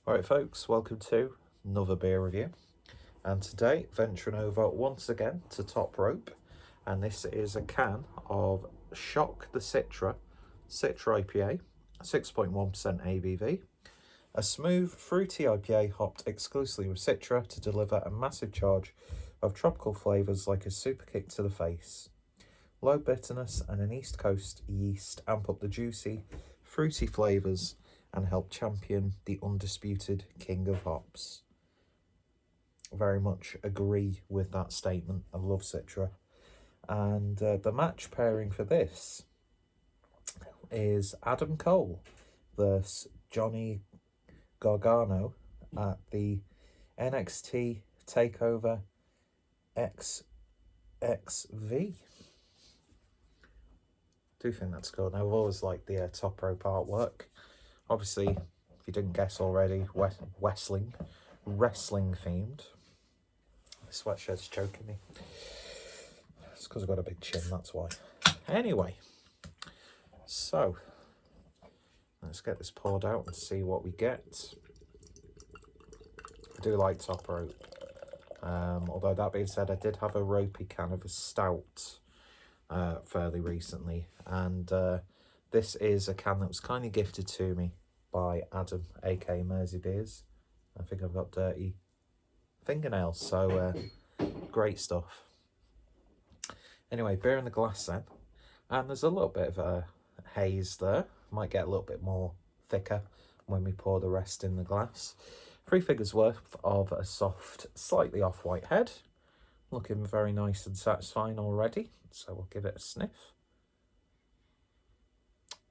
Alright folks, welcome to another beer review, and today venturing over once again to Top Rope, and this is a can of Shock the Citra IPA, 6.1% ABV, a smooth fruity IPA hopped exclusively with Citra to deliver a massive charge of tropical flavours like a super kick to the face. Low bitterness and an East Coast yeast amp up the juicy, fruity flavours and help champion the undisputed king of hops. Very much agree with that statement. I love Citra. And the match pairing for this is Adam Cole versus Johnny Gargano at the NXT TakeOver XXV. Do think that's cool. Now, I've always liked the Top Rope artwork. Obviously, if you didn't guess already, wrestling themed. The sweatshirt's choking me. It's because I've got a big chin, that's why. Anyway, so let's get this poured out and see what we get. I do like Top Rope. Although that being said, I did have a ropey can of a stout fairly recently, and this is a can that was kindly gifted to me by Adam, aka Mersey Beers. I think I've got dirty fingernails, so great stuff. Anyway, beer in the glass then, and there's a little bit of a haze there. Might get a little bit more thicker when we pour the rest in the glass. 3 figures worth of a soft, slightly off-white head. Looking very nice and satisfying already, so we'll give it a sniff.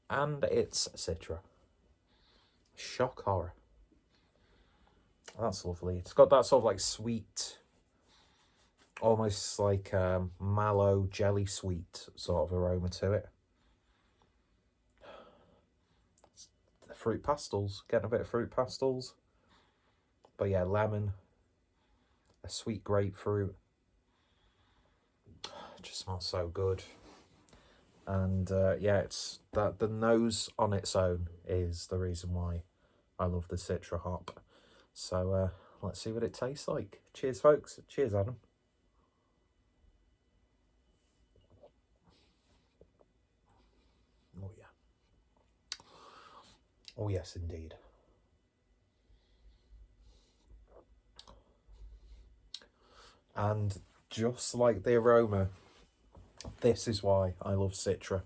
And it's Citra. Shock horror. That's lovely. It's got that sort of like sweet, almost like mallow jelly sweet sort of aroma to it. The fruit pastels, getting a bit of fruit pastels. But yeah, lemon, a sweet grapefruit. It just smells so good. And yeah, it's that the nose on its own is the reason why I love the Citra hop. So let's see what it tastes like. Cheers, folks. Cheers, Adam. Oh yeah. Oh yes, indeed. And just like the aroma, this is why I love Citra.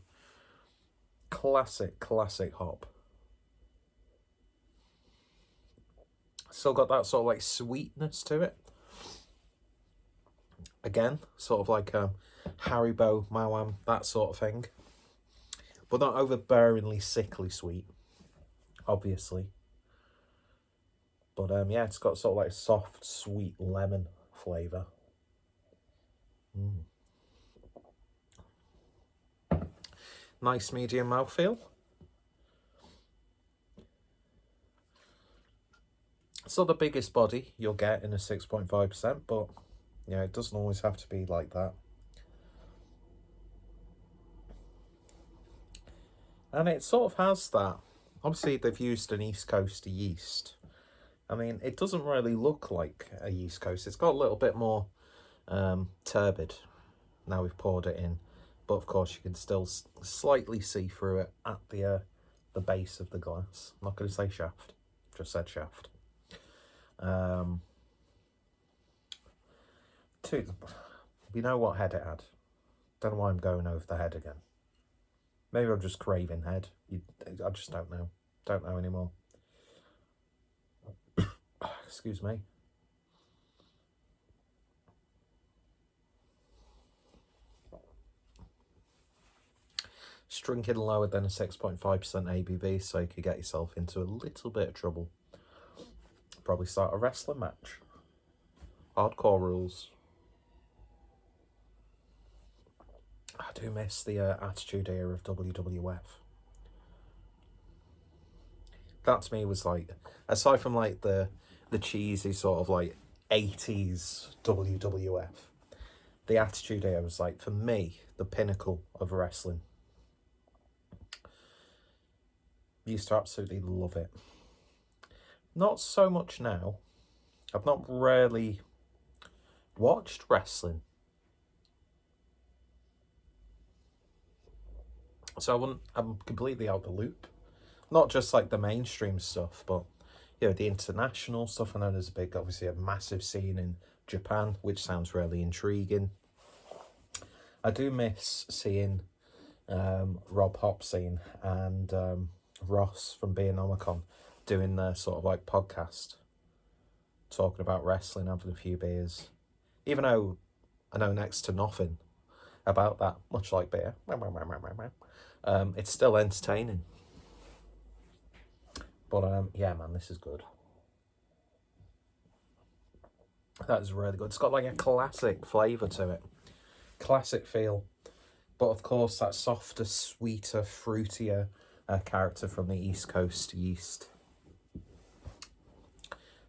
Classic hop. Still got that sort of like sweetness to it. Again, sort of like Haribo, Mawam, that sort of thing. But not overbearingly sickly sweet, obviously. But yeah, it's got sort of like a soft, sweet lemon flavour. Nice medium mouthfeel. It's not the biggest body you'll get in a 6.5%, but yeah, it doesn't always have to be like that. And it sort of has that. Obviously, they've used an East Coast yeast. I mean, it doesn't really look like a East Coast. It's got a little bit more turbid now we've poured it in. But of course, you can still slightly see through it at the base of the glass. I'm not going to say shaft, just said shaft. We know what head it had. Don't know why I'm going over the head again. Maybe I'm just craving head. I just don't know. Don't know anymore. Excuse me. Just drinking lower than a 6.5% ABV, so you could get yourself into a little bit of trouble. Probably start a wrestling match. Hardcore rules. I do miss the Attitude Era of WWF. That to me was like, aside from like the cheesy sort of like 80s WWF, the Attitude Era was like, for me, the pinnacle of wrestling. Used to absolutely love it. Not so much now. I've not really watched wrestling. So I'm completely out the loop. Not just like the mainstream stuff, but the international stuff. I know there's obviously a massive scene in Japan, which sounds really intriguing. I do miss seeing Rob Hopsine and Ross from Being Omicron doing their sort of like podcast, talking about wrestling, having a few beers. Even though I know next to nothing about that, much like beer, it's still entertaining. But yeah, man, this is good. That is really good. It's got like a classic flavour to it. Classic feel. But of course, that softer, sweeter, fruitier character from the East Coast yeast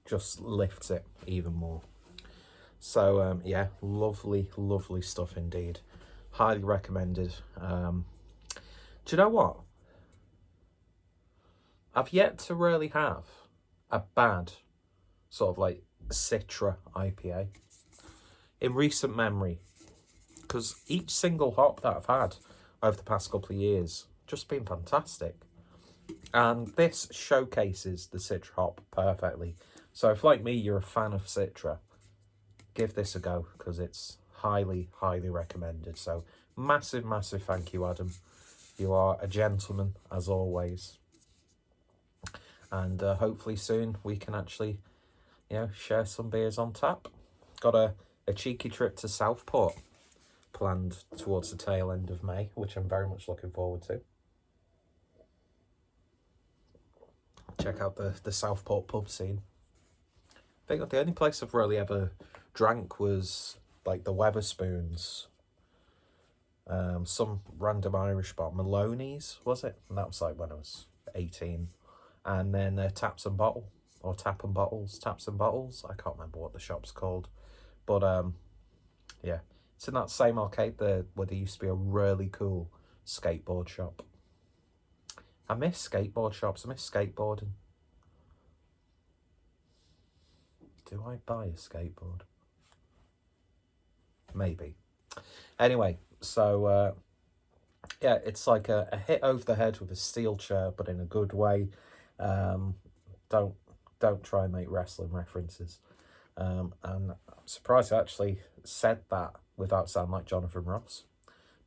just lifts it even more. So yeah, lovely, lovely stuff indeed. Highly recommended. Do you know what? I've yet to really have a bad sort of like Citra IPA in recent memory, because each single hop that I've had over the past couple of years just been fantastic, and this showcases the Citra hop perfectly. So if, like me, you're a fan of Citra, give this a go, because it's highly, highly recommended. So massive, massive thank you, Adam. You are a gentleman as always, and hopefully soon we can actually share some beers on tap. Got a cheeky trip to Southport planned towards the tail end of May, which I'm very much looking forward to. Check out the Southport pub scene. I think the only place I've really ever drank was like the Weatherspoons, some random Irish bar, Maloney's was it? And that was like when I was 18. And then Taps and Bottles. I can't remember what the shop's called, but yeah, it's in that same arcade there where there used to be a really cool skateboard shop. I miss skateboard shops. I miss skateboarding. Do I buy a skateboard? Maybe. Anyway, so yeah, it's like a hit over the head with a steel chair, but in a good way. Don't try and make wrestling references. And I'm surprised I actually said that without sounding like Jonathan Ross.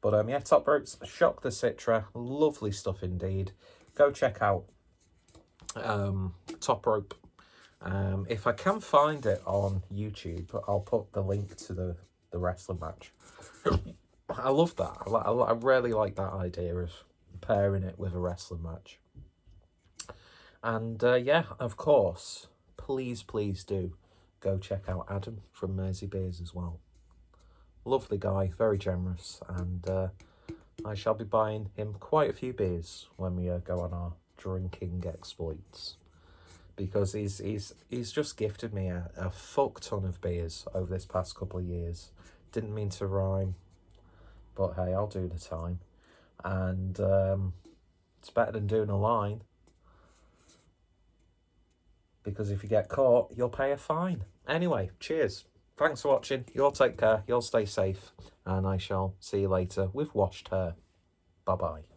But yeah, Top Ropes, Shock the Citra, lovely stuff indeed. Go check out Top Rope. If I can find it on YouTube, I'll put the link to the wrestling match. I love that. I really like that idea of pairing it with a wrestling match. And yeah, of course, please do go check out Adam from Mersey Beers as well. Lovely guy, very generous, and I shall be buying him quite a few beers when we go on our drinking exploits, because he's just gifted me a fuck ton of beers over this past couple of years. Didn't mean to rhyme, but hey, I'll do the time, and it's better than doing a line, because if you get caught, you'll pay a fine. Anyway, cheers. Thanks for watching. You'll take care. You'll stay safe. And I shall see you later with washed hair. Bye-bye.